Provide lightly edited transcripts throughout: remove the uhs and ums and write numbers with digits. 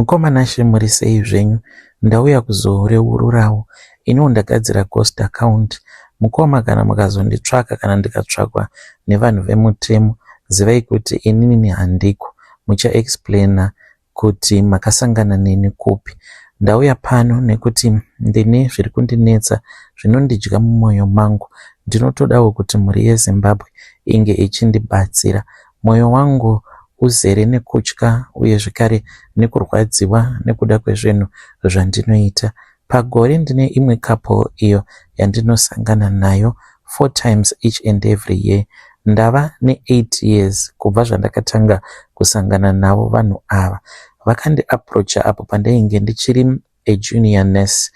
Mukomana Shemuri sei zvenyu? Ndauya kuzoreururawo. Ino ndagadzira ghost account. Mukoma kana mukazonditsvaka kana ndikatsvakwa nevanhu vemutemo, zivai kuti inini handiko. Mucha explaina kuti makasangana neni kupi. Ndauya pano nekuti ndine zviri kundinetsa zvinondidya mumwoyo mangu. Ndinotodawo kuti mhuri yeZimbabwe inge ichindibatsira. Mwoyo wangu uzere nekutya uye zvekare nekurwadziwa nekuda kwezvinhu zvandinoita. Pagore ndine imwe couple iyo yandinosangana nayo 4 times each and every year. Ndava ne8 years kubva zvandakatanga kusangana navo vanhu ava. Vakandi approacha apo pandainge ndichiri junior nurse.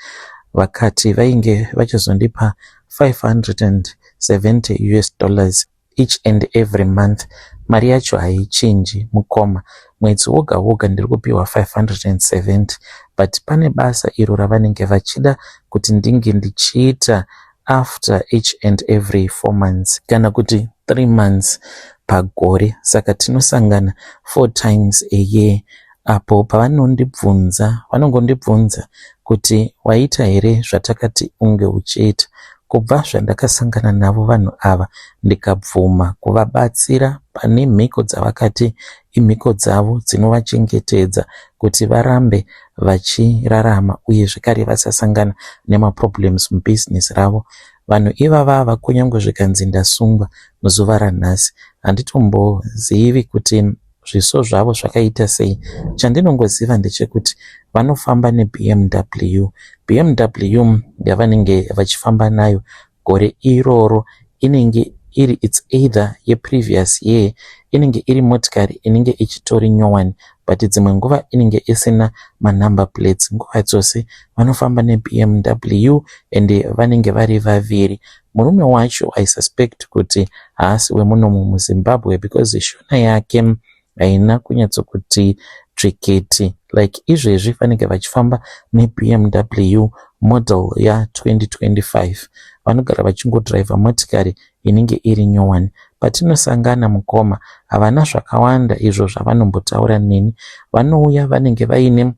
Vakati vainge vachizondipa $570 each and every month. Mari yacho haichinji mukoma. Mwedzi woga woga ndiri kupiwa 570, but pane basa iro ravanenge vachida kuti ndinge ndichiita after each and every 4 months kana kuti 3 months pagore. Saka tinosangana 4 times a year. Apo vanongondibvunza kuti waita here zvatakati unge uchiita. Kubva zvandakasangana navo vanhu ava ndikabvuma kuvabatsira pane mhiko dzavakati imhiko dzavo dzinovachengetedza kuti varambe vachirarama uye zvekare vasasangana nemaproblems mubizinesi ravo. Vanhu ivava kunyange zvikanzi ndasungwa muzuva ranhasi, handitombozivi kuti zviso zvavo zvakaita sei. Chandinongoziva ndechekuti vanofamba neBMW. BMW yavanenge vachifamba nayo gore iroro inenge iri it's either yeprevious year, inenge iri motikari inenge ichitori nyowani, but dzimwe nguva inenge isina manumber plates. Nguva dzose vanofamba neBMW and vanenge vari vaviri. Murume wacho I suspect kuti haasi wemunomu muZimbabwe because shona yake haina kunyatsokuti tsvikiti. Like izvezvi vanenge vachifamba neBMW model ya2025. Vanogara vachingodriva motikari inenge iri nyowani. Patinosangana mukoma, havana zvakawanda izvo zvavanombotaura neni. Vanouya vanenge vaine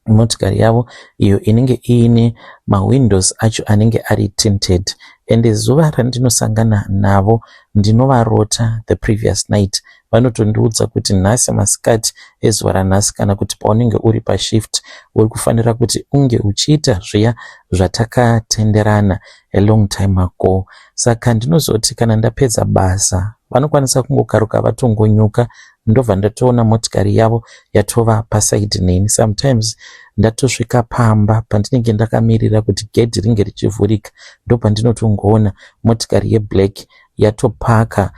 motikari yavo iyo inenge iine mawindows acho anenge ari tinted. Ende zuva randinosangana navo ndinovarota the previous night. Vanotondiudza kuti nhasi masikati ezuva ranhasi kana kuti paunenge uri pashift uri kufanira kuti unge uchiita zviya zvatakatenderana a long time ago. Saka ndinozoti kana ndapedza basa vanokwanisa kungokaruka vatongonyuka, ndobva ndatoona motikari yavo yatova pasaidi neni. Sometimes ndatosvika pamba pandinenge ndakamirira kuti gedhi ringe richivhurika, ndobva ndinotongoona motikari yeblack yatopaka.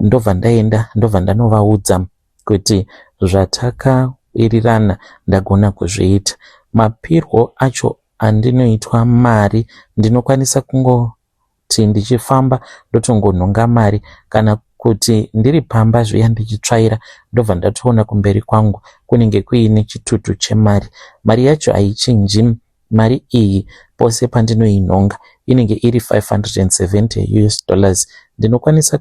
Ndobva ndanovaudza kuti zvatakawirirana ndagona kuzviita. Mapirwo acho andinoitwa mari, ndinokwanisa kungoti ndichifamba ndotongonhonga mari, kana kuti ndiri pamba zviya ndichitsvaira ndobva ndatoona kumberi kwangu kunenge kuine chitutu chemari. Mari yacho haichinji. Mari iyi pose pandinoinhonga inenge iri $570. Ndinokwanisa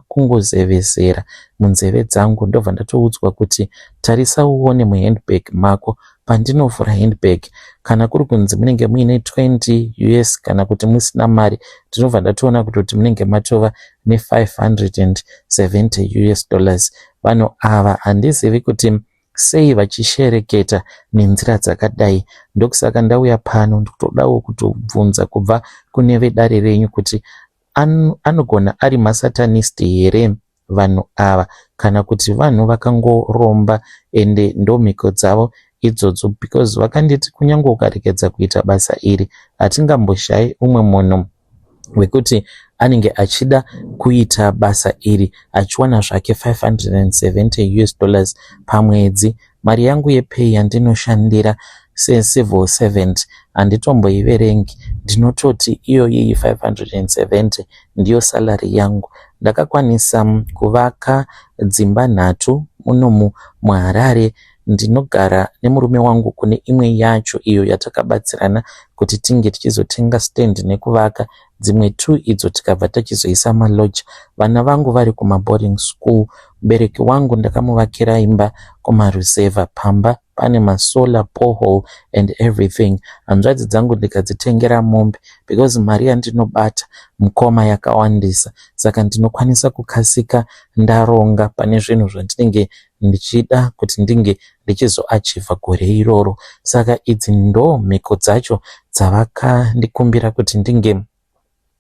kungozevezera munzeve dzangu, ndobva ndatoudzwa kuti tarisa uone muhandbag mako. Pandinovhura handbag, kana kuri kunzi munenge muine $20 kana kuti musina mari, ndinobva ndatoona kuti munenge matova ne $570. Vanhu ava handizivi kuti sei vachishereketa nenzira dzakadai. Ndokusaka ndauya pano ndikutodawo kutobvunza kubva kune vedare renyu kuti anogona ari masatanist here vanhu ava, kana kuti vanhu vakangoromba ende ndomhiko dzavo idzodzo, because vakanditi kunyange ukarekedza kuita basa iri hatingamboshayi umwe munhu wekuti anenge achida kuita basa iri achiwana zvake $570 pamwedzi. Mari yangu yepay yandinoshandira civil servant handitomboiverengi, ndinototi iyo 570 ndiyo salary yangu. Ndakakwanisa kuvaka dzimba 3 muno muHarare. Ndinogara nemurume wangu kune imwe yacho iyo yatakabatsirana kuti tinge tichizotenga stand nekuvaka. Dzimwe 2 idzo tikabva tachizoisa malodge. Vana vangu vari kumaboarding school. Mubereki wangu ndakamuvakira imba kumaruzeva pamba pane masolar borehole and everything. Hanzvadzi dzangu ndikadzitengera mombe because mari yandinobata mukoma yakawandisa, saka ndinokwanisa kukasika ndaronga pane zvinhu zvandinenge ndichida kuti ndinge ndichizoachievha gore iroro. Saka idzi ndo mhiko dzacho dzavakandikumbira kuti ndinge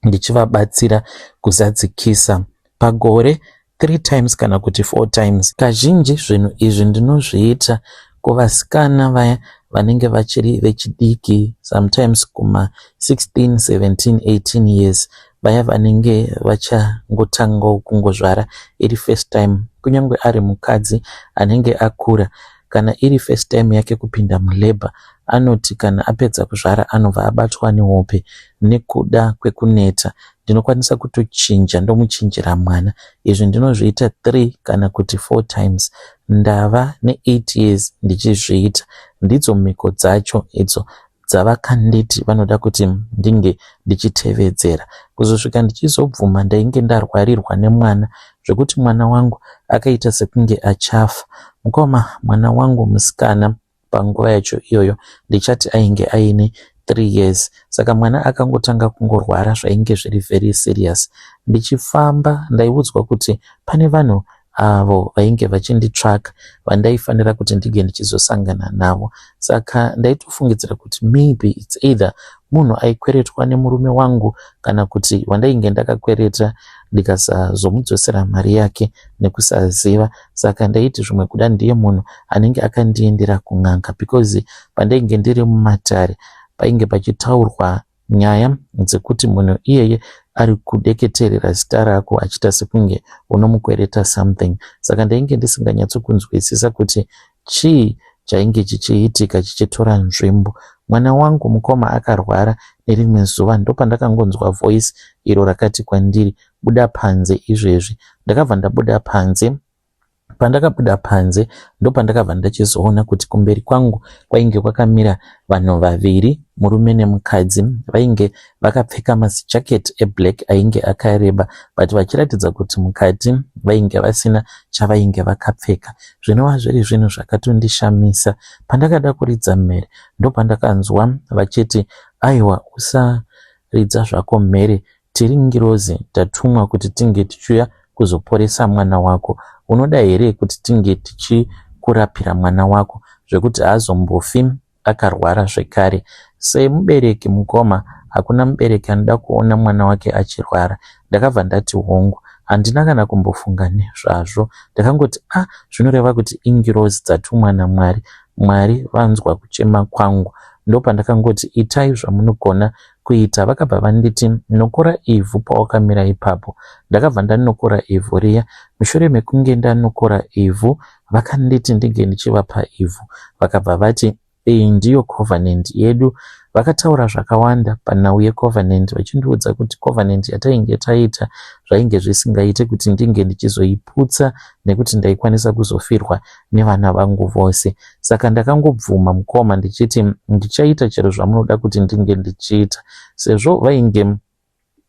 ndichivabatsira kuzadzikisa pagore 3 times kana kuti 4 times. Kazhinji zvinhu izvi ndinozviita kuvasikana vaya vanenge vachiri vechidiki, sometimes kuma 16, 17, 18 years, vaya vanenge vachangotanga kungozvara iri first time, kunyange ari mukadzi anenge akura, kana iri first time yake kupinda mulabor, anoti kana apedza kuzvara anobva abatwa nehope nekuda kwekuneta. Ndinokwanisa kutochinja ndomuchinjira mwana. Izvi ndinozviita 3 kana kuti 4 times. Ndava ne8 years ndichizviita. Ndidzo mhiko dzacho idzo dzavakanditi vanoda kuti ndinge ndichitevedzera. Kuzosvika ndichizobvuma ndainge ndarwarirwa nemwana zvekuti mwana wangu akaita sekunge achafa. Mukoma mwana wangu musikana panguva yacho iyoyo ndichati ainge aine 3 years. Saka mwana akangotanga kungorwara zvainge zviri very serious. Ndichifamba ndaiudzwa kuti pane vanhu avo vainge vachinditsvaka vandaifanira kuti ndige ndichizosangana navo. Saka ndaitofungidzira kuti maybe it's either munhu aikweretwa nemurume wangu kana kuti wandainge ndakakwereta ndikasazomudzosera mari yake nekusaziva. Saka ndaiti zvimwe kuda ndiye munhu anenge akandiendera kun'anga, because pandainge ndiri mumatare painge pachitaurwa nyaya dzekuti munhu iyeye ari kudeketerera zita rako achita sekunge unomukwereta something. Saka ndainge ndisinganyatsokunzwisisa kuti chii chainge chichiitika chichitora nzvimbo. Mwana wangu mukoma akarwara nerimwe zuva ndopandakangonzwa voice iro rakati kwandiri, buda panze izvezvi. Ndakabva ndabuda panze. Pandakabuda panze ndopandakabva ndachizoona kuti kumberi kwangu kwainge kwakamira vanhu vaviri, murume nemukadzi. Vainge vakapfeka majacket eblack ainge akareba, but vachiratidza kuti mukati vainge vasina chavainge vakapfeka. Zvinova zviri zvinhu zvakatondishamisa. Pandakada kuridza mhere ndopandakanzwa vachiti, aiwa usaridza zvako mhere, tiri ngirozi tatumwa kuti tinge tichiuya kuzoporesa mwana wako. Unoda here kuti tinge tichikurapira mwana wako zvekuti haazombofi akarwara zvekare? Semubereki mukoma, hakuna mubereki anoda kuona mwana wake achirwara. Ndakabva ndati hongu, handina kana kumbofunga nezvazvo. Ndakangoti zvinoreva kuti ingirozi dzatumwa naMwari. Mwari vanzwa kuchema kwangu. Ndopandakangoti itai zvamunogona kuita. Vakabva vanditi nokora ivhu pawakamira ipapo. Ndakabva ndanokora ivhu riya. Mushure mekunge ndanokora ivhu, vakanditi ndige ndichivapa ivhu. Vakabva vati iyi ndiyo covenant yedu. Vakataura zvakawanda panhau yecovenant, vachindiudza kuti covenant yatainge taita zvainge zvisingaite kuti ndinge ndichizoiputsa nekuti ndaikwanisa kuzofirwa nevana vangu vose. Saka ndakangobvuma mukoma ndichiti ndichaita chero zvamunoda kuti ndinge ndichiita. Sezvo vainge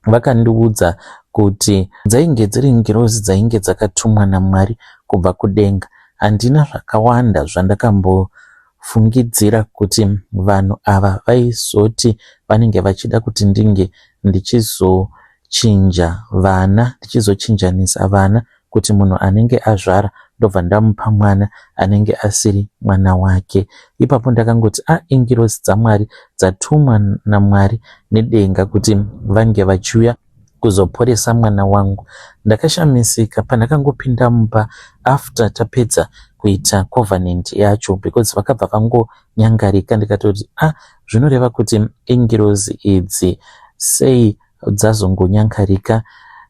vakandiudza kuti dzainge dziri ngirozi dzainge dzakatumwa naMwari kubva kudenga, handina zvakawanda zvandakambofungidzira kuti vanhu ava vaizoti vanenge vachida kuti ndinge ndichizochinja vana, ndichizochinjanisa vana, kuti munhu anenge azvara ndobva ndamupa mwana anenge asiri mwana wake. Ipapo ndakangoti ingirozi dzaMwari dzatumwa naMwari nedenga kuti vange vachiuya kuzoporesa mwana wangu. Ndakashamisika pandakangopinda mumba after tapedza kuita covenant yacho, because vakabva vangonyangarika. Ndikatoti zvinoreva kuti ingirozi idzi sei dzazongonyangarika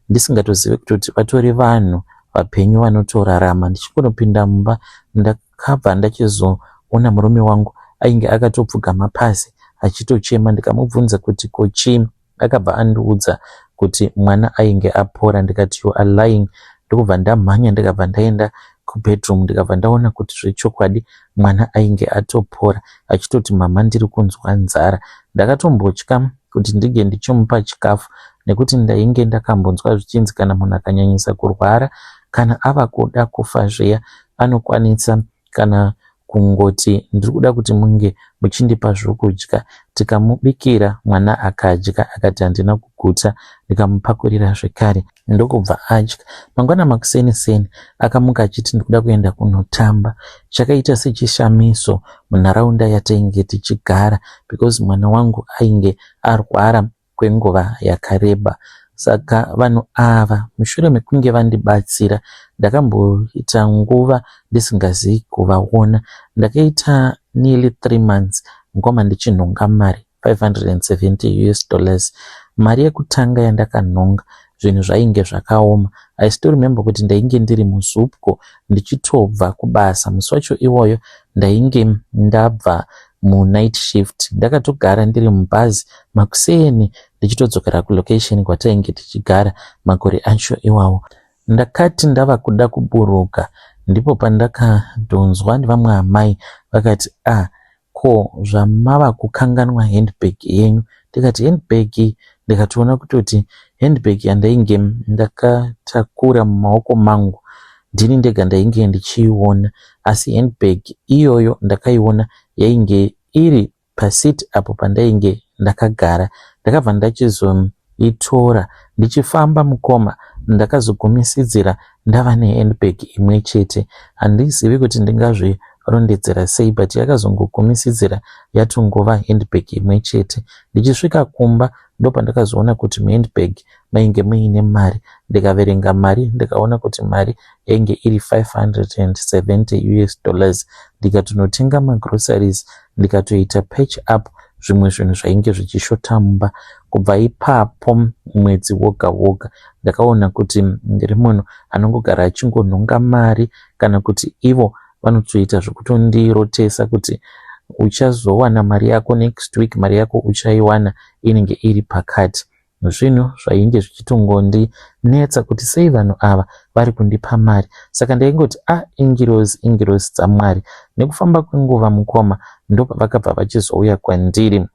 ndisingatozive kuti vatori vanhu vapenyu vanotorarama. Ndichikunopinda mumba ndakabva ndachizoona murume wangu ainge akatopfugama pasi achitochema. Ndikamubvunza kuti kochii? Akabva andiudza kuti mwana ainge apora. Ndikati you are lying. Ndokubva ndamhanya ndikabva ndaenda kubedroom, ndikabva ndaona kuti zvechokwadi mwana ainge atopora, achitoti mama ndiri kunzwa nzara. Ndakatombotya kuti ndige ndichimupa chikafu, nekuti ndainge ndakambonzwa zvichinzi kana munhu akanyanyisa kurwara, kana ava kuda kufa zviya, anokwanisa kana kungoti ndiri kuda kuti munge muchindipa zvokudya. Tikamubikira mwana akadya, akati handina kuguta, ndikamupakurira zvekare ndokubva adya. Mangwana makuseni akamuka achiti ndikuda kuenda kunotamba. Chakaita sechishamiso munharaunda yatainge tichigara, because mwana wangu ainge arwara kwenguva yakareba. Saka vanhu ava mushure mekunge vandibatsira, ndakamboita nguva ndisingazivi kuvaona. Ndakaita nearly 3 months ngoma ndichinhonga mari $570. Mari yekutanga yandakanhonga zvinhu zvainge zvakaoma. I still remember kuti ndainge ndiri muZupco ndichitobva kubasa. Musi wacho iwoyo ndainge ndabva night shift, ndakatogara ndiri mubhazi makuseni ndichitodzokera kulocation kwatainge tichigara makore acho iwawo. Ndakati ndava kuda kuburuka, ndipo pandakadhonzwa nevamwe amai vakati, ko zvamava kukanganwa handbag yenyu. Ndikati handbag? Ndikatoona kutoti handbag yandainge ndakatakura mumaoko mangu ndini ndega ndainge ndichiiona, asi handbag iyoyo ndakaiona yainge iri pasiti apo pandainge ndakagara. Ndakabva ndachizoitora ndichifamba mukoma, ndakazogumisidzira ndava nehandbag imwe chete. Handizivi kuti ndingazvirondedzera sei, but yakazongogumisidzira yatongova handbag imwe chete. Ndichisvika kumba ndopandakazoona kuti muhandbag mainge muine mari. Ndikaverenga mari ndikaona kuti mari yainge iri $570. Ndikatonotenga magroceries, ndikatoita patch up zvimwe zvinhu zvainge zvichishoта mumba. Kubva ipapo mwedzi woga woga ndakaona kuti ndiri munhu anongogara achingonhonga mari, kana kuti ivo vanotoita zvokutondirotesa kuti uchazowana mari yako next week, mari yako uchaiwana inenge iri pakati. Zvinhu zvainge zvichitongondinetsa kuti sei vanhu ava vari kundipa mari. Saka ndaingoti ingirozi dzaMwari. Nekufamba kwenguva mukoma ndopavakabva vachizouya kwandiri,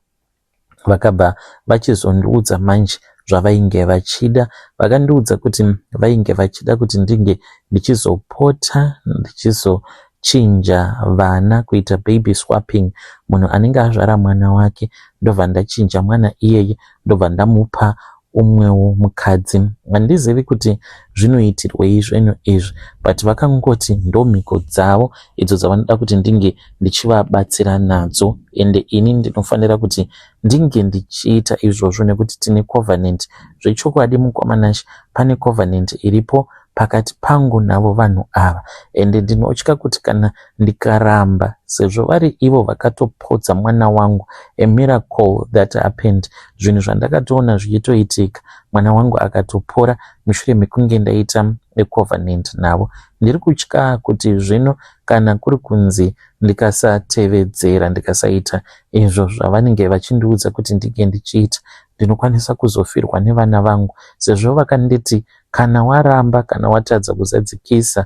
vakabva vachizondiudza manje zvavainge vachida. Vakandiudza kuti vainge vachida kuti ndinge ndichizopota ndichizochinja vana, kuita baby swapping. Munhu anenge azvara mwana wake ndobva ndachinja mwana iyeye, ndobva ndamupa umwewo mukadzi. Handizivi kuti zvinoitirwei zvinhu izvi, but vakangoti ndomhiko dzavo idzo dzavanoda kuti ndinge ndichivabatsira nadzo, ende ini ndinofanira kuti ndinge ndichiita izvozvo nekuti tine covenant. Zvechokwadi mukomanashi, pane covenant iripo pakati pangu navo vanhu ava, ende ndinotya kuti kana ndikaramba, sezvo vari ivo vakatopodza mwana wangu, a miracle that happened, zvinhu zvandakatoona zvichitoitika, mwana wangu akatopora mushure mekunge ndaita covenant navo. Ndiri kutya kuti zvino kana kuri kunzi ndikasatevedzera, ndikasaita izvo zvavanenge vachindiudza kuti ndinge ndichiita, ndinokwanisa kuzofirwa nevana vangu, sezvo vakanditi kana waramba, kana watadza kuzadzikisa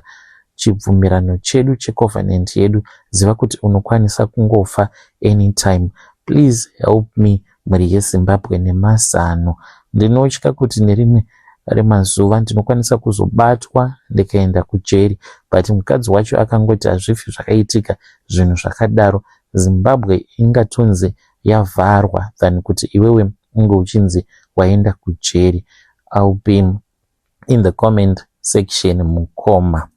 chibvumirano chedu checovenant yedu, ziva kuti unokwanisa kungofa anytime. Please help me, mhuri yeZimbabwe nemazano. Ndinotya kuti nerimwe remazuva ndinokwanisa kuzobatwa ndikaenda kujeri, but mukadzi wacho akangoti hazvifi zvakaitika zvinhu zvakadaro, Zimbabwe ingatonzi yavharwa than kuti iwewe unge uchinzi waenda kujeri. I'll be in the comment section mukoma.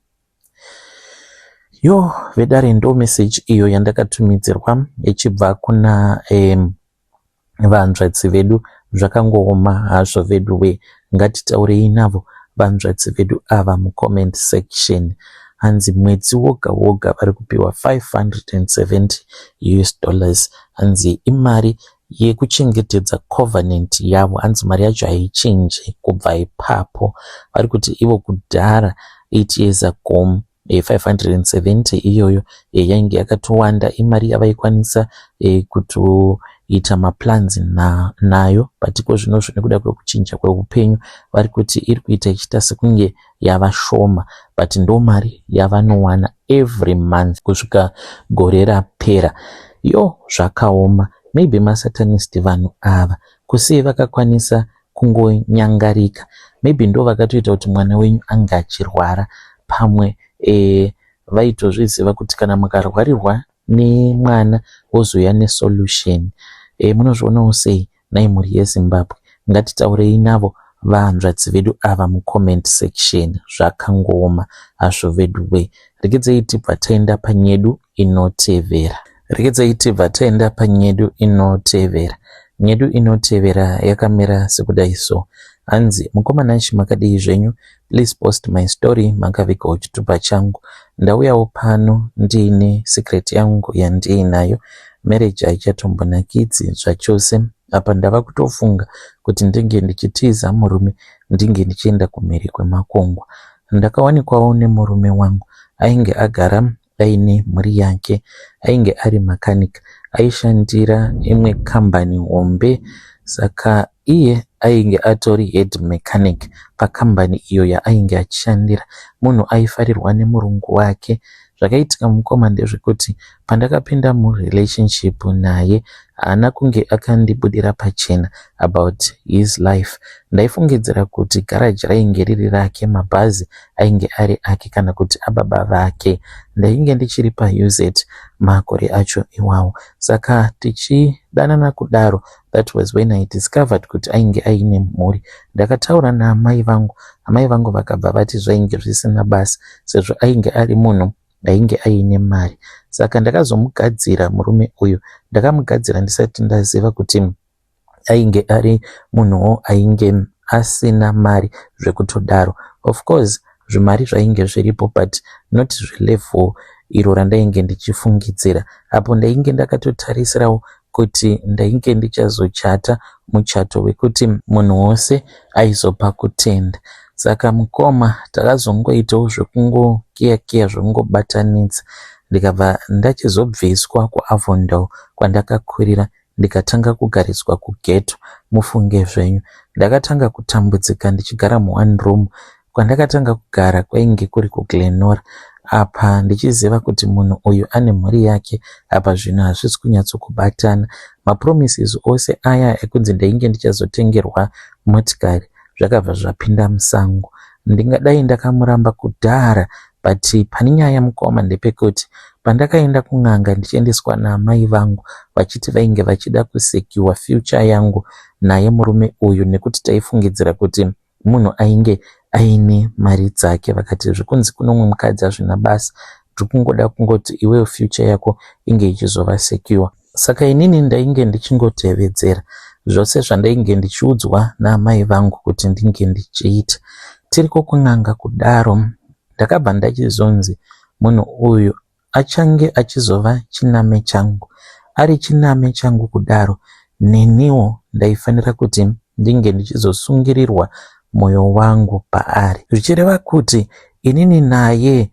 Vedare ndo message iyo yandakatumidzirwa ichibva kuna vanzvadzi vedu. Zvakangooma hazvo vedu we, ngatitaurei navo vanzvadzi vedu ava mucomment section. Hanzi mwedzi woga woga vari kupiwa $570. Hanzi imari yekuchengetedza covenant yavo. Hanzi mari yacho haichinji kubva ipapo. Vari kuti ivo kudhara 8 years ago 570 iyoyo yainge yakatowanda, imari yavaikwanisa kutoita maplans nayo, patiko zvino nekuda kwekuchinja kweupenyu vari kuti iri kuita ichita sekunge yava shoma, but ndo mari yavanowana every month kusvika gore rapera. Zvakaoma. Maybe masatanist vanhu ava, kusei vakakwanisa kungonyangarika. Maybe ndo vakatoita kuti mwana wenyu anga achirwara, pamwe vaitozviziva kuti kana mukarwarirwa nemwana wozouya nesolution. Munozvionawo sei nai mhuri yeZimbabwe? Ngatitaurei navo vahanzvadzi vedu ava mucomment section. Zvakangoma hazvo vedu we. Regedzei tibva taenda panyedu inotevera. Nyedu inotevera yakamera sekudai so. Hanzi mukomana makadii zvenyu, please post my story makavikawo chitupa changu. Ndauyawo pano ndiine secret yangu yandiinayo. Marriage haichatombonakidzi zvachose. Apa ndava kutofunga kuti ndinge ndichitiza murume ndinge ndichienda kumhiri kwemakungwa. Ndakawanikwawo nemurume wangu ainge agara aine mhuri yake, ainge ari mechanic, aishandira imwe kambani hombe, saka iye ainge atori head mechanic pakambani iyo yaainge achishandira. Munhu aifarirwa nemurungu wake. Zvakaitika mukoma ndezvekuti pandakapinda murelationship naye haana kunge akandibudira pachena about his life. Ndaifungidzira kuti garaji rainge riri rake, mabhazi ainge ari ake kana kuti ababa vake. Ndainge ndichiri paUZ makore acho iwawo. Saka tichidanana kudaro, that was when I discovered kuti ainge aine mhuri. Ndakataura naamai vangu, amai vangu vakabva vati zvainge zvisina basa sezvo ainge ari munhu ainge aine mari. Saka ndakazomugadzira murume uyu. Ndakamugadzira ndisati ndaziva kuti ainge ari munhuwo ainge asina mari zvekutodaro. Of course zvimari zvainge zviripo but not zvilevel iro randainge ndichifungidzira. Apo ndainge ndakatotarisirawo kuti ndainge ndichazochata muchato wekuti munhu wose aizopa kutenda. Saka mukoma takazongoitawo zvekungokiya zvekungobatanidza. Ndikabva ndachizobviswa kuAvondale kwandakakurira ndikatanga kugariswa kugeto. Mufunge zvenyu, ndakatanga kutambudzika ndichigara mu1 room. Kwandakatanga kugara kwainge kuri kuGlenora. Apa ndichiziva kuti munhu uyu ane mhuri yake. Apa zvinhu hazvisi kunyatsokubatana. Mapromises ose aya ekunzi ndainge ndichazotengerwa motikari zvakabva zvapinda musango. Ndingadai ndakamuramba kudhara, but pane nyaya mukoma ndepekuti pandakaenda kun'anga ndichiendeswa naamai vangu vachiti vainge vachida kusecure future yangu naye murume uyu, nekuti taifungidzira kuti munhu ainge aine mari dzake. Vakati zvekunzi kuno mumwe mukadzi hazvina basa, tikungoda kungoti iwewe future yako inge ichizova secure. Saka inini ndainge ndichingotevedzera zvose zvandainge ndichiudzwa naamai vangu kuti ndinge ndichiita. Tiriko kun'anga kudaro, ndakabva ndachizonzi munhu uyu achange achizova chiname changu. Ari chiname changu kudaro, neniwo ndaifanira kuti ndinge ndichizosungirirwa mwoyo wangu paari. Zvichireva kuti inini naye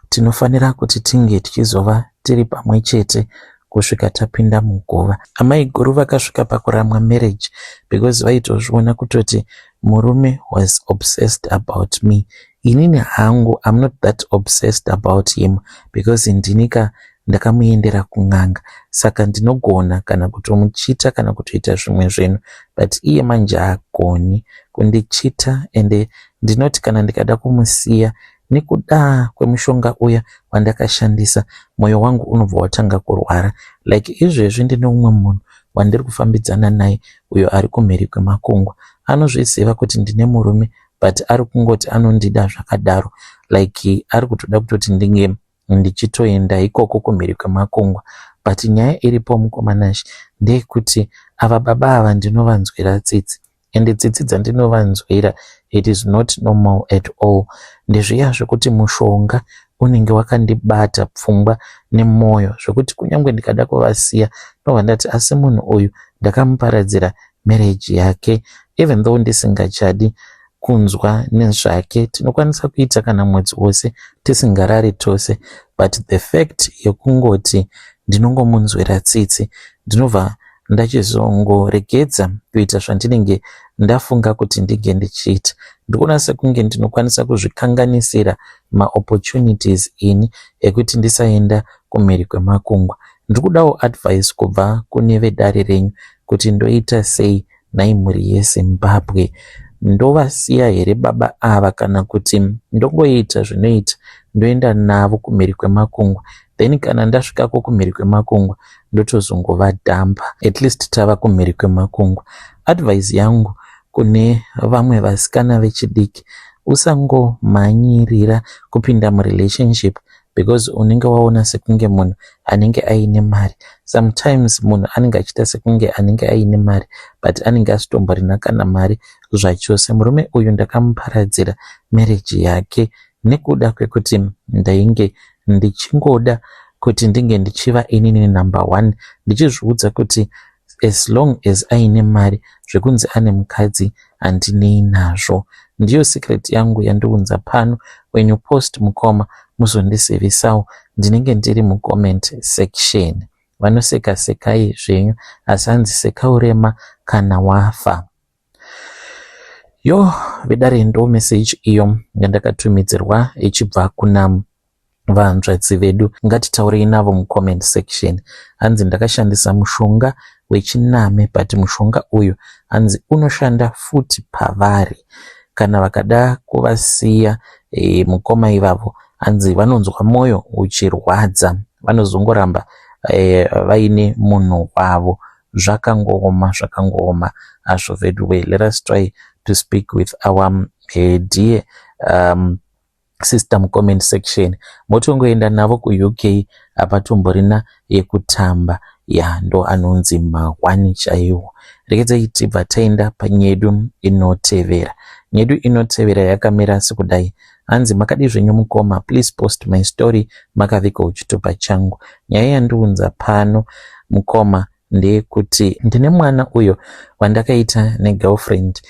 tinofanira kuti tinge tichizova tiri pamwe chete kusvika tapinda muguva. Amai guru vakasvika pakuramwa marriage because vaitozviona kutoti murume was obsessed about me. Inini hangu I'm not that obsessed about him because ndinika ndakamuendera kun'anga. Saka ndinogona kana kutomuchita kana kutoita zvimwe zvinhu, but iye manje haagoni kundichita. Ende ndinoti kana ndikada kumusiya nekuda kwemushonga uya wandakashandisa, mwoyo wangu unobva watanga kurwara. Like izvezvi ndine umwe munhu wandiri kufambidzana naye uyo ari kumhiri kwemakungwa. Anozviziva kuti ndine murume, but ari kungoti anondida zvakadaro, like ari kutoda kutoti ndinge ndichitoenda ikoko kumhiri kwemakungwa. But nyaya iripo mukomanashi ndeyekuti ava baba ava ndinovanzwira tsitsi, ende tsitsi dzandinovanzwira it is not normal at all. Ndezviya zvekuti mushonga unenge wakandibata pfungwa nemwoyo zvekuti kunyange ndikada kuvasiya ndobva ndati asi munhu uyu ndakamuparadzira marriage yake. Even though ndisingachadi kunzwa nezvake, tinokwanisa kuita kana mwedzi wose tisingarari tose, but the fact yekungoti ndinongomunzwira tsitsi, ndinobva ndachizongoregedza kuita zvandinenge ndafunga kuti ndige ndichiita. Ndikuona sekunge ndinokwanisa kuzvikanganisira maopportunities ini ekuti ndisaenda kumhiri kwemakungwa. Ndikudawo advice kubva kune vedare renyu kuti ndoita sei nai mhuri yeZimbabwe. Ndovasiya here baba ava kana kuti ndongoita zvinoita ndoenda navo kumhiri kwemakungwa, then kana ndasvikako kumhiri kwemakungwa ndotozongova dhamba, at least tava kumhiri kwemakungwa. Advice yangu kune vamwe vasikana vechidiki, usangomhanyirira kupinda murelationship because unenge waona sekunge munhu anenge aine mari. Sometimes munhu anenge achiita sekunge anenge aine mari but anenge asitomborina kana mari zvachose. Murume uyu ndakamuparadzira marriage yake nekuda kwekuti ndainge ndichingoda kuti ndinge ndichiva inini number one, ndichizviudza kuti as long as aine mari zvekunzi ane mukadzi handinei nazvo. Ndiyo secret yangu yandiunza pano. When you post mukoma muzondizivisawo, ndinenge ndiri mucomment section. Vanoseka sekai zvenyu asi hanzi seka urema kana wafa. Yo vedare ndo message iyo yandakatumidzirwa ichibva kuna vanzvadzi vedu. Ngatitaurei navo mucomment section. Hanzi ndakashandisa mushonga wechiname but mushonga uyu hanzi unoshanda futi pavari. Kana vakada kuvasiya mukoma ivavo hanzi vanonzwa moyo uchirwadza, vanozongoramba vaine munhu wavo. Zvakangooma hazvo vedu we. Let us try to speak with our dear sister comment section. Motongoenda navo kuUK apatomborina yekutamba ndo anonzi mawani chaiwo. Rekedzai tibva taenda panyedu inotevera. Nyedu inotevera yakamira sekudai. Hanzi makadi zvenyu mukoma, please post my story makavika uchitopa changu. Nyaya yandiunza pano mukoma ndeyekuti ndine mwana uyo wandakaita negirlfriend.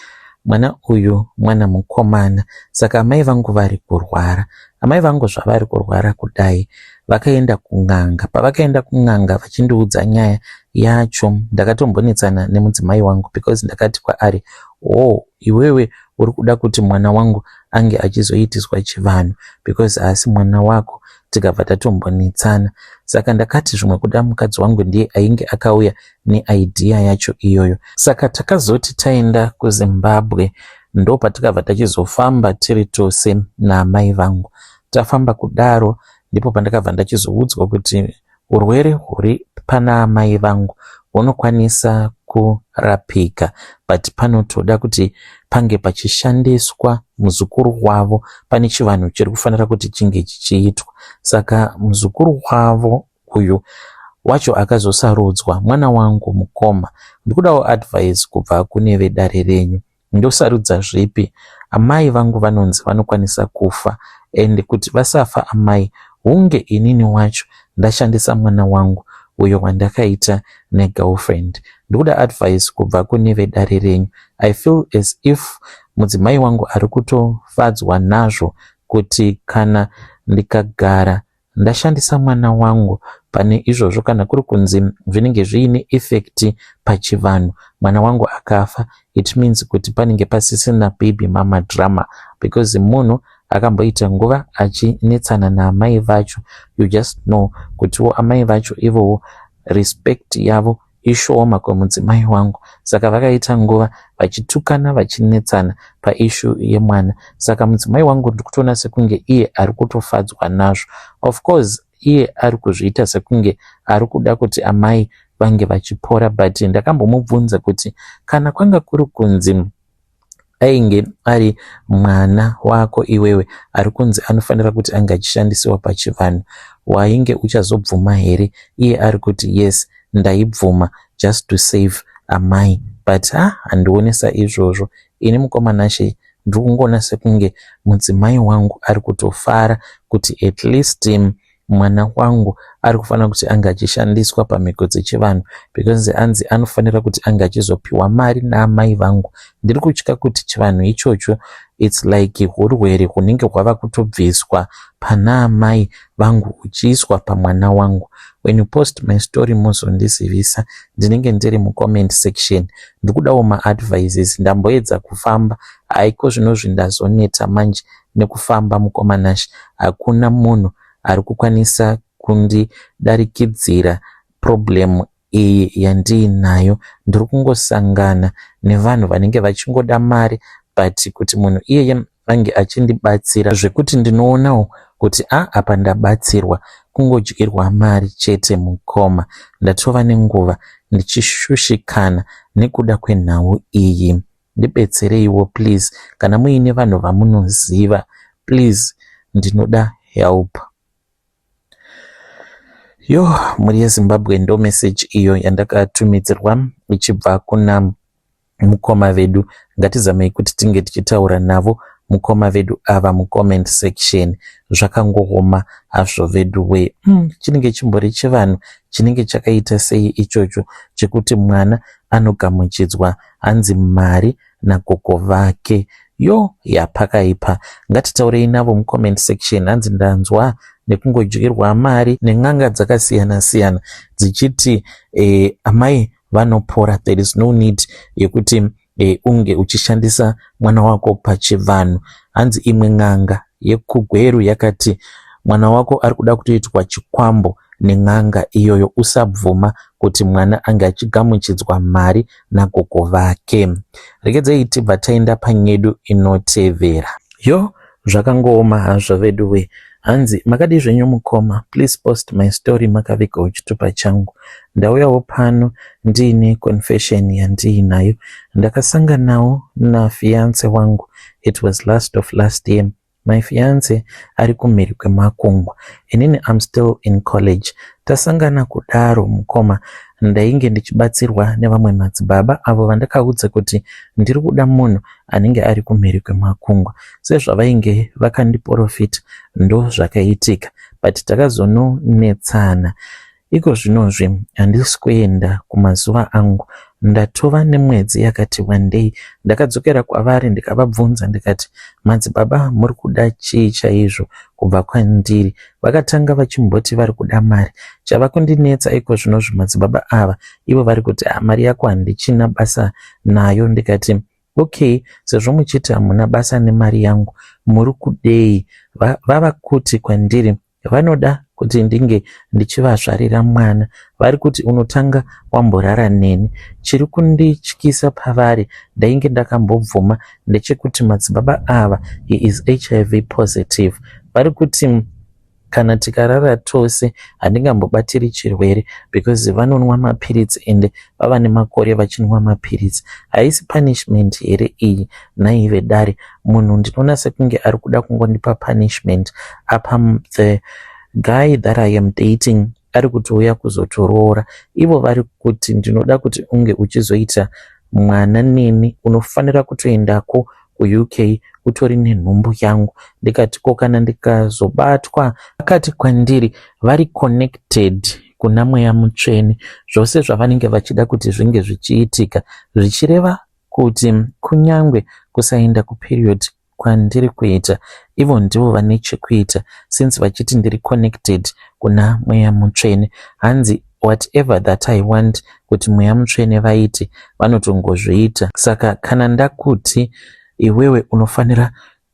Mwana uyu mwana mukomana, saka amai vangu vari kurwara. Amai vangu zvavari kurwara kudai vakaenda kun'anga. Pavakaenda kun'anga vachindiudza nyaya yacho, ndakatombonetsana nemudzimai wangu because ndakati kwaari, iwewe uri kuda kuti mwana wangu ange achizoitiswa chivanhu because asi mwana wako. Tikabva tatombonetsana, saka ndakati zvimwe kuda mukadzi wangu ndiye ainge akauya neidea yacho iyoyo. Saka takazoti taenda kuZimbabwe, ndo patikabva tachizofamba tiri tose naamai vangu. Tafamba kudaro ndipo pandakabva ndachizoudzwa kuti urwere huri pana amai vangu hunokwanisa kurapika but panotoda kuti pange pachishandiswa muzukuru wavo. Pane chivanhu chiri kufanira kuti chinge chichiitwa. Saka muzukuru wavo uyu wacho akazosarudzwa, mwana wangu mukoma. Ndikudawo advice kubva kune vedare renyu. Ndosarudza zvipi? Amai vangu vanonzi vanokwanisa kufa, ende kuti vasafa amai hunge inini wacho ndashandisa mwana wangu uyo wandakaita negirlfriend. Ndikuda advice kubva kune vedare renyu. I feel as if mudzimai wangu ari kutofadzwa nazvo kuti kana ndikagara ndashandisa mwana wangu pane izvozvo, kana kuri kunzi zvinenge zviine effect pachivanhu, mwana wangu akafa, it means kuti panenge pasisina baby mama drama because munhu akamboita nguva achinetsana naamai vacho. You just know kutiwo amai vacho ivowo respect yavo ishoma kwemudzimai wangu. Saka vakaita nguva vachitukana vachinetsana paissue yemwana. Saka mudzimai wangu ndikutoona sekunge iye ari kutofadzwa nazvo. Of course iye ari kuzviita sekunge ari kuda kuti amai vange vachipora, but ndakambomubvunza kuti kana kwanga kuri kunzi ainge ari mwana wako iwewe ari kunzi anofanira kuti anga achishandisiwa pachivanhu, wainge uchazobvuma here? Iye ari kuti yes, ndaibvuma just to save amai. But handionesa izvozvo. Ini mukomanashe ndiri kungoona sekunge mudzimai wangu ari kutofara kuti at least mwana wangu ari kufanira kuti anga achishandiswa pamhiko dzechivanhu because anzi anofanira kuti anga achizopiwa mari naamai vangu. Ndiri kutya kuti chivanhu ichocho it's like urwere hunenge hwava kutobviswa pana amai vangu uchiiswa pamwana wangu. When you post my story muzondizivisa, ndinenge ndiri mucomment section. Ndikudawo maadvices. Ndamboedza kufamba, haiko zvinozvi ndazoneta manje nekufamba mukomanashi. Hakuna munhu ari kukwanisa kundidarikidzira problem iyi yandiinayo. Ndiri kungosangana nevanhu vanenge vachingoda mari but kuti munhu iyeye ange achindibatsira zvekuti ndinoonawo kuti apa ndabatsirwa kungodyirwa mari chete mukoma, ndatova nenguva ndichishushikana nekuda kwenhau iyi. Ndibetsereiwo please, kana muine vanhu vamunoziva please, ndinoda help. Muri yeZimbabwe ndo message iyo yandakatumidzirwa ichibva kuna mukoma vedu. Ngatizamei kuti tinge tichitaura navo mukoma vedu ava mucomment section. Zvakangooma hazvo vedu we. Chinenge chimbori chevanhu chinenge chakaita sei ichocho chekuti mwana anogamuchidzwa hanzi mari nagogo vake. Yapakaipa. Ngatitaurei navo mucomment section. Hanzi ndanzwa nekungodyirwa mari nen'anga dzakasiyana siyana dzichiti amai vanopora, there is no need yekuti unge uchishandisa mwana wako pachivanhu. Hanzi imwe n'anga yekugweru yakati mwana wako ari kuda kutoitwa chikwambo nen'anga iyoyo, usabvuma kuti mwana ange achigamuchidzwa mari nagogo vake. Regedzei tibva taenda panyedu inotevera. Zvakangooma hazvo vedu we. Hanzi makadi zvenyu mukoma, please post my story makavigawo chitupa changu. Ndauyawo pano ndiine confession yandiinayo. Ndakasanganawo na fiance wangu. It was last of last year. My fiance ari kumhiri kwemakungwa. Inini I'm still in college. Tasangana kudaro mukoma, ndainge ndichibatsirwa nevamwe madzibaba avo vandakaudza kuti ndiri kuda munhu anenge ari kumhiri kwemakungwa. Sezvavainge vakandiprofita ndo zvakaitika, but takazononetsana. Iko zvinozvi handisi kuenda kumazuva angu. Ndatova nemwedzi yakati one day ndakadzokera kwavari ndikavabvunza ndikati, madzibaba muri kuda chii chaizvo kubva kwandiri? Vakatanga vachimboti vari kuda mari. Chava kundinetsa iko zvinozvi madzibaba ava ivo vari kuti mari yako handichina basa nayo. Ndikati okay, sezvo muchiti hamuna basa nemari yangu, muri kudei? Vava kuti kwandiri vanoda kuti ndinge ndichivazvarira mwana. Vari kuti unotanga wamborara neni. Chiri kundityisa pavari ndainge ndakambobvuma ndechekuti madzibaba ava he is HIV positive. Vari kuti kana tikarara tose handingambobatiri chirwere because vanonwa mapiritsi ende vava nemakore vachinwa mapiritsi. Haisi punishment here iyi naive dare? Munhu ndinoona sekunge ari kuda kungondipa punishment. Apa the guy that I am dating ari kutouya kuzotoroora. Ivo vari kuti ndinoda kuti unge uchizoita mwana neni, unofanira kutoendako kuUK utori nenhumbu yangu. Ndikati ko kana ndikazobatwa? Vakati kwandiri vari connected kuna mweya mutsvene. Zvose zvavanenge vachida kuti zvinge zvichiitika, zvichireva kuti kunyangwe kusaenda kuperiod kwandiri kuita, ivo ndivo vane chekuita since vachiti ndiri connected kuna mweya mutsvene. Hanzi whatever that I want kuti mweya mutsvene vaite vanotongozviita. Saka kana ndakuti iwewe unofanira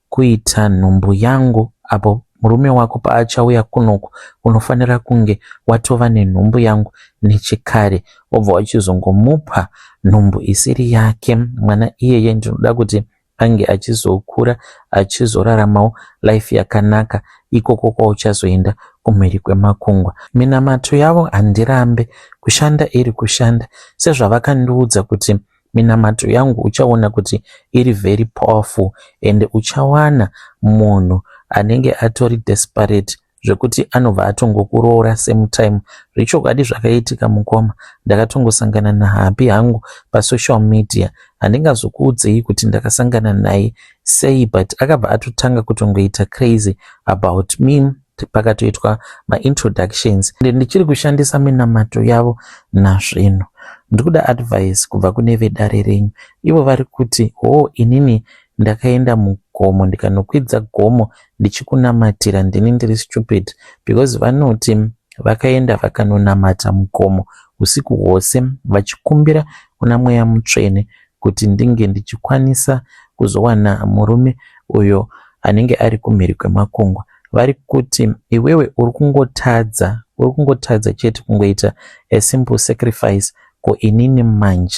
kuita nhumbu yangu, apo murume wako paachauya kunoku unofanira kunge watova nenhumbu yangu nechekare, wobva wachizongomupa nhumbu isiri yake. Mwana iyeye ndinoda kuti ange achizokura achizoraramawo life yakanaka ikoko kwauchazoenda kumhiri kwemakungwa. Minamato yavo handirambe, kushanda iri kushanda. Sezvavakandiudza kuti minamato yangu uchaona kuti iri very powerful ende uchawana munhu anenge atori desperate zvekuti anobva atongokuroora same time. Zvichokwadi zvakaitika mukoma. Ndakatongosangana nahapi hangu pasocial media. Handingazokuudzei kuti ndakasangana naye sei, but akabva atotanga kutongoita crazy about me pakatoitwa maintroductions. Ndichiri kushandisa minamato yavo nazvino. Ndikuda advice kubva kune vedare renyu. Ivo vari kuti inini ndakaenda mugomo ndikanokwidza gomo ndichikunamatira ndini ndiri stupid, because vanoti vakaenda vakanonamata mugomo usiku hwose vachikumbira kuna mweya mutsvene kuti ndinge ndichikwanisa kuzowana murume uyo anenge ari kumhiri kwemakungwa. Vari kuti iwewe uri kungotadza chete kungoita a simple sacrifice ko inini manje.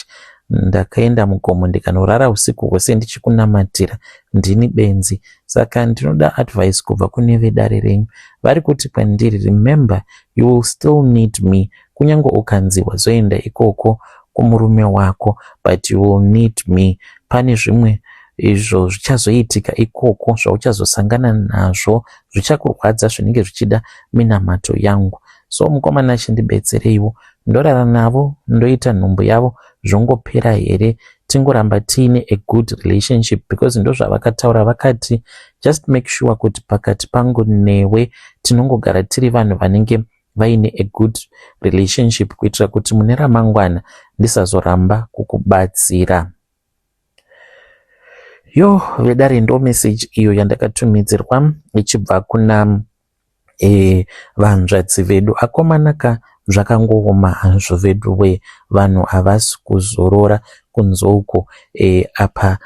ndakaenda mugomo ndikanorara usiku hwose ndichikunamatira, ndini benzi. Saka ndinoda advice kubva kune vedare renyu. Vari kuti kwandiri, remember you will still need me. Kunyange ukanzi wazoenda ikoko kumurume wako, but you will need me. Pane zvimwe izvo zvichazoitika ikoko zvauchazosangana nazvo zvichakurwadza zvinenge zvichida minamato yangu. So mukomana chindibetsereiwo, ndorara navo, ndoita nhumbu yavo, zvongopera here? Tingoramba tiine a good relationship, because ndo zvavakataura, vakati just make sure kuti pakati pangu newe tinongogara tiri vanhu vanenge vaine a good relationship, kuitira kuti mune ramangwana ndisazoramba kukubatsira. Yo vedare, ndo message iyo yandakatumidzirwa ichibva kuna vanzvadzi vedu. Akomanaka zvakangooma hazvo vedu we, vanhu havasi kuzorora kunze uko. Apa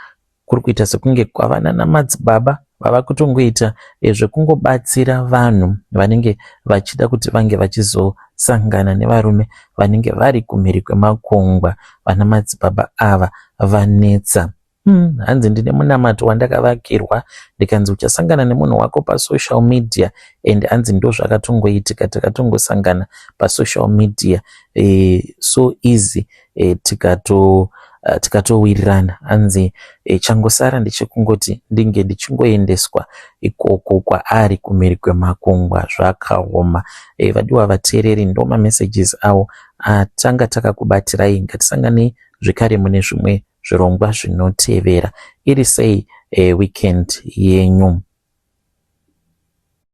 kuri kuita sekunge kwavana namadzibaba vava kutongoita zvekungobatsira vanhu vanenge vachida kuti vange vachizosangana nevarume vanenge vari kumhiri kwemakongwa. Vana madzibaba ava vanetsa. Hanzi ndine munamato wandakavakirwa, ndikanzi uchasangana nemunhu wako pasocial media, and hanzi ndo zvakatongoitika, takatongosangana pasocial media so easy, tikatowirirana. Hanzi changosara ndechekungoti ndinge ndichingoendeswa ikoko kwaari kumhiri kwemakongwa. Zvakaoma. Vadiwa vateereri, ndo mamessages avo atanga takakubatirai. Ngatisangane zvekare mune zvimwe zvirongwa zvinotevera. Iri sei weekend yenyu?